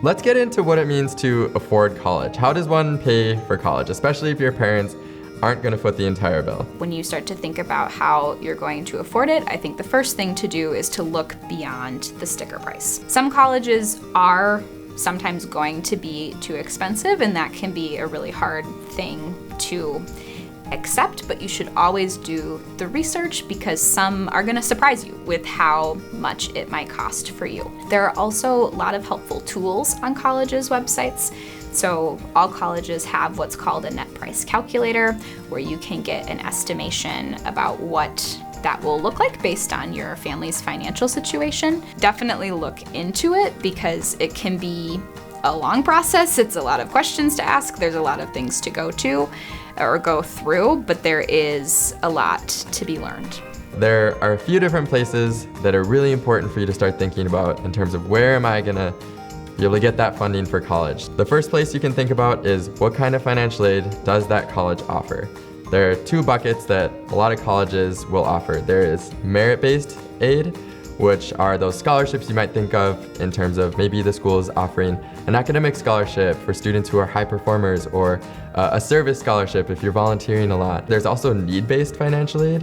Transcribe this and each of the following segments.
let's get into what it means to afford college. How does one pay for college, especially if your parents aren't going to foot the entire bill? When you start to think about how you're going to afford it, I think the first thing to do is to look beyond the sticker price. Some colleges are sometimes going to be too expensive, and that can be a really hard thing to accept, but you should always do the research because some are going to surprise you with how much it might cost for you. There are also a lot of helpful tools on colleges' websites. So all colleges have what's called a net price calculator, where you can get an estimation about what that will look like based on your family's financial situation. Definitely look into it because it can be a long process. It's a lot of questions to ask. There's a lot of things to go to or go through, but there is a lot to be learned. There are a few different places that are really important for you to start thinking about in terms of where am I gonna be able to get that funding for college. The first place you can think about is what kind of financial aid does that college offer? There are two buckets that a lot of colleges will offer. There is merit-based aid, which are those scholarships you might think of in terms of maybe the school is offering an academic scholarship for students who are high performers, or a service scholarship if you're volunteering a lot. There's also need-based financial aid,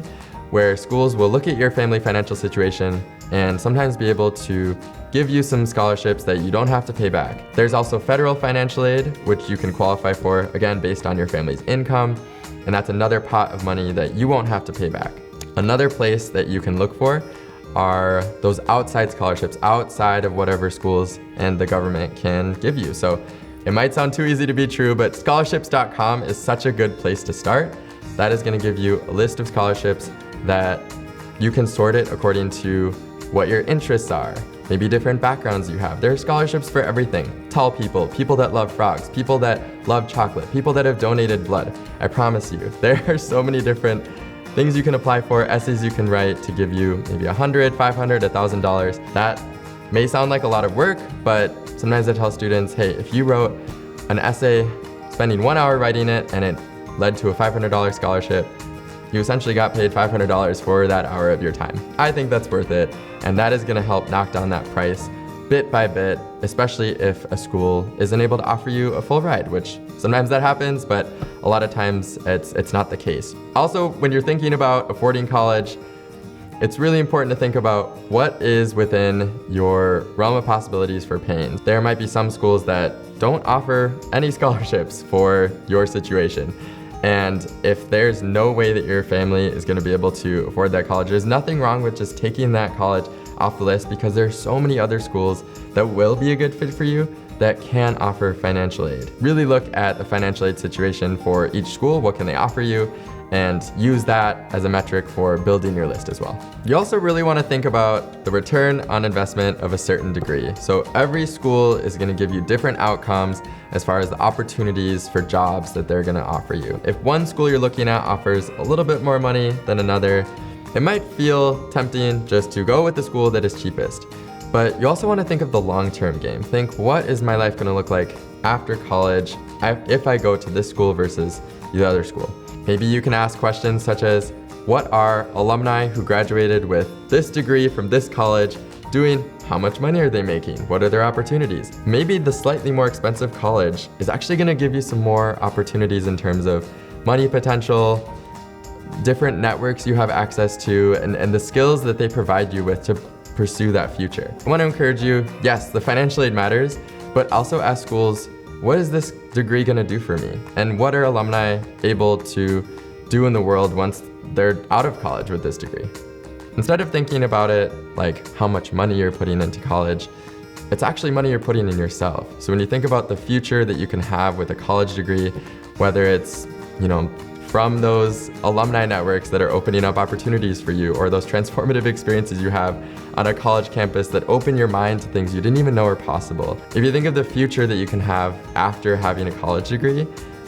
where schools will look at your family financial situation and sometimes be able to give you some scholarships that you don't have to pay back. There's also federal financial aid, which you can qualify for, again, based on your family's income, and that's another pot of money that you won't have to pay back. Another place that you can look for are those outside scholarships, outside of whatever schools and the government can give you. So it might sound too easy to be true, but scholarships.com is such a good place to start. That is going to give you a list of scholarships that you can sort it according to what your interests are, maybe different backgrounds you have. There are scholarships for everything. Tall people, people that love frogs, people that love chocolate, people that have donated blood. I promise you, there are so many different things you can apply for, essays you can write to give you maybe $100, $500, $1,000. That may sound like a lot of work, but sometimes I tell students, hey, if you wrote an essay, spending 1 hour writing it, and it led to a $500 scholarship, you essentially got paid $500 for that hour of your time. I think that's worth it, and that is gonna help knock down that price bit by bit, especially if a school isn't able to offer you a full ride, which sometimes that happens, but a lot of times it's not the case. Also, when you're thinking about affording college, it's really important to think about what is within your realm of possibilities for paying. There might be some schools that don't offer any scholarships for your situation. And if there's no way that your family is going to be able to afford that college, there's nothing wrong with just taking that college off the list, because there's so many other schools that will be a good fit for you that can offer financial aid. Really look at the financial aid situation for each school. What can they offer you? And use that as a metric for building your list as well. You also really want to think about the return on investment of a certain degree. So every school is going to give you different outcomes as far as the opportunities for jobs that they're going to offer you. If one school you're looking at offers a little bit more money than another, it might feel tempting just to go with the school that is cheapest. But you also want to think of the long-term game. Think, what is my life going to look like after college if I go to this school versus the other school? Maybe you can ask questions such as, what are alumni who graduated with this degree from this college doing? How much money are they making? What are their opportunities? Maybe the slightly more expensive college is actually going to give you some more opportunities in terms of money potential, different networks you have access to, and the skills that they provide you with to pursue that future. I want to encourage you, yes, the financial aid matters, but also ask schools, what is this degree going to do for me? And what are alumni able to do in the world once they're out of college with this degree? Instead of thinking about it like how much money you're putting into college, it's actually money you're putting in yourself. So when you think about the future that you can have with a college degree, whether it's, from those alumni networks that are opening up opportunities for you, or those transformative experiences you have on a college campus that open your mind to things you didn't even know were possible. If you think of the future that you can have after having a college degree,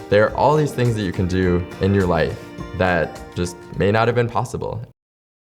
there are all these things that you can do in your life that just may not have been possible.